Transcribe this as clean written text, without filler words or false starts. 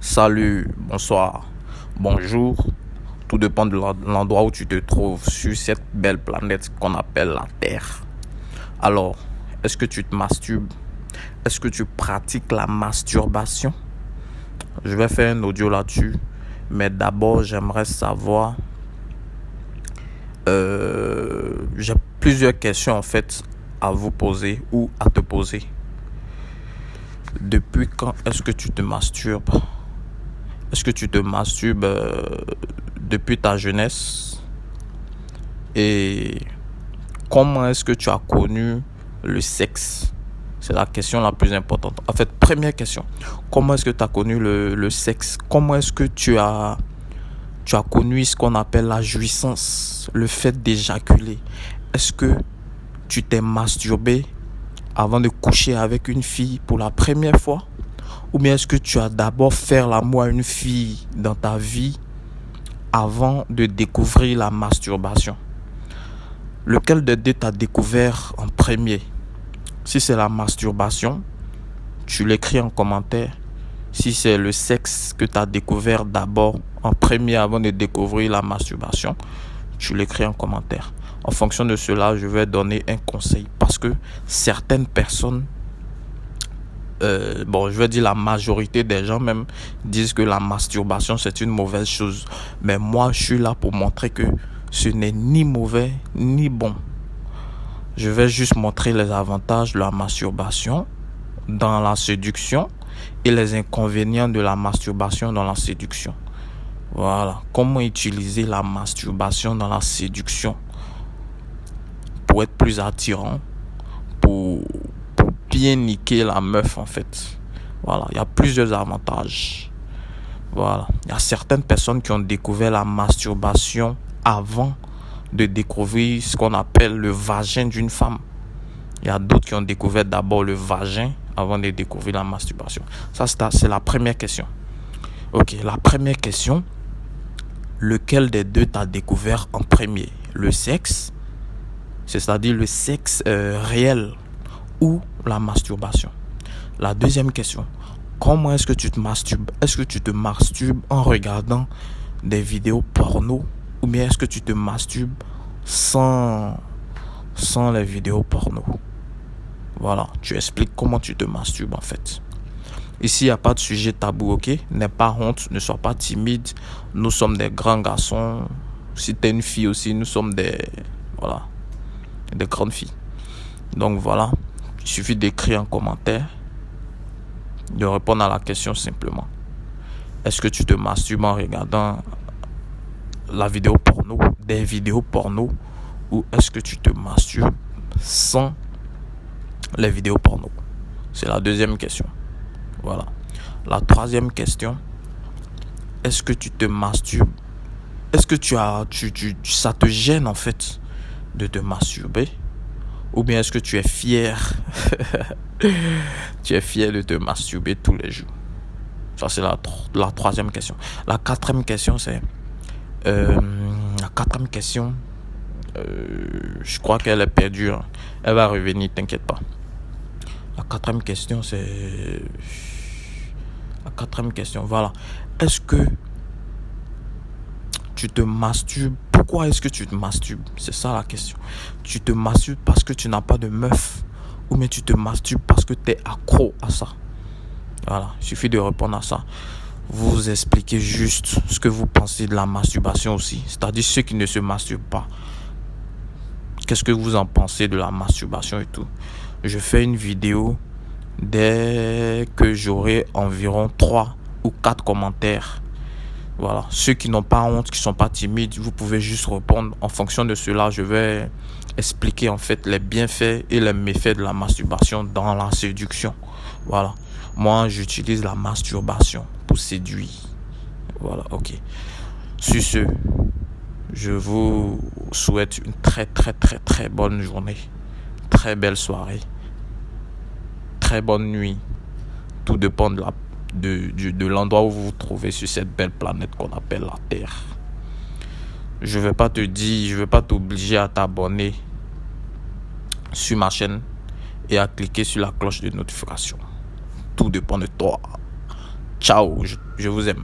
Salut, bonsoir, bonjour. Tout dépend de l'endroit où tu te trouves sur cette belle planète qu'on appelle la Terre. Alors, est-ce que tu te masturbes? Est-ce que tu pratiques la masturbation? Je vais faire un audio là-dessus. Mais d'abord, j'aimerais savoir... j'ai plusieurs questions en fait à vous poser ou à te poser. Depuis quand est-ce que tu te masturbes? Est-ce que tu te masturbes depuis ta jeunesse? Et comment est-ce que tu as connu le sexe? C'est la question la plus importante. En fait, première question. Comment est-ce que tu as connu le sexe? Comment est-ce que tu as connu ce qu'on appelle la jouissance, le fait d'éjaculer? Est-ce que tu t'es masturbé avant de coucher avec une fille pour la première fois? Ou bien est-ce que tu as d'abord fait l'amour à une fille dans ta vie avant de découvrir la masturbation? Lequel des deux t'as découvert en premier? Si c'est la masturbation, tu l'écris en commentaire. Si c'est le sexe que tu as découvert d'abord en premier avant de découvrir la masturbation, tu l'écris en commentaire. En fonction de cela, je vais donner un conseil. Parce que certaines personnes, je vais dire la majorité des gens même, disent que la masturbation c'est une mauvaise chose. Mais moi, je suis là pour montrer que ce n'est ni mauvais ni bon. Je vais juste montrer les avantages de la masturbation dans la séduction et les inconvénients de la masturbation dans la séduction. Voilà. Comment utiliser la masturbation dans la séduction pour être plus attirant, pour bien niquer la meuf en fait. Voilà. Il y a plusieurs avantages. Voilà. Il y a certaines personnes qui ont découvert la masturbation avant de découvrir ce qu'on appelle le vagin d'une femme. Il y a d'autres qui ont découvert d'abord le vagin avant de découvrir la masturbation. Ça, c'est la première question. Ok, la première question. Lequel des deux t'as découvert en premier? Le sexe, c'est-à-dire le sexe réel, ou la masturbation? La deuxième question. Comment est-ce que tu te masturbes? Est-ce que tu te masturbes en regardant des vidéos porno? Ou bien est-ce que tu te masturbes sans les vidéos porno? Voilà, tu expliques comment tu te masturbes en fait. Ici, il n'y a pas de sujet tabou, ok? N'aie pas honte, ne sois pas timide. Nous sommes des grands garçons. Si tu es une fille aussi, nous sommes des grandes filles. Donc voilà, il suffit d'écrire en commentaire, de répondre à la question simplement. Est-ce que tu te masturbes en regardant la vidéo porno, des vidéos porno, ou est-ce que tu te masturbes sans les vidéos porno? C'est la deuxième question. Voilà. La troisième question. Est-ce que tu te masturbes? Est-ce que ça te gêne en fait de te masturber? Ou bien est-ce que tu es fier? Tu es fier de te masturber tous les jours? Ça c'est la troisième question. La quatrième question c'est... je crois qu'elle est perdue. Hein. Elle va revenir, t'inquiète pas. La quatrième question, c'est... La quatrième question, voilà. Est-ce que tu te masturbes? Pourquoi est-ce que tu te masturbes? C'est ça la question. Tu te masturbes parce que tu n'as pas de meuf? Ou bien tu te masturbes parce que tu es accro à ça? Voilà, il suffit de répondre à ça. Vous expliquez juste ce que vous pensez de la masturbation aussi. C'est-à-dire ceux qui ne se masturbent pas. Qu'est-ce que vous en pensez de la masturbation et tout? Je fais une vidéo dès que j'aurai environ 3 ou 4 commentaires. Voilà. Ceux qui n'ont pas honte, qui ne sont pas timides, vous pouvez juste répondre. En fonction de cela, je vais expliquer en fait les bienfaits et les méfaits de la masturbation dans la séduction. Voilà. Moi, j'utilise la masturbation pour séduire. Voilà, ok. Sur ce, je vous souhaite une très très très très bonne journée. Très belle soirée. Très bonne nuit. Tout dépend de l'endroit où vous vous trouvez sur cette belle planète qu'on appelle la Terre. Je vais pas t'obliger à t'abonner sur ma chaîne et à cliquer sur la cloche de notification. Tout dépend de toi. Ciao. Je vous aime.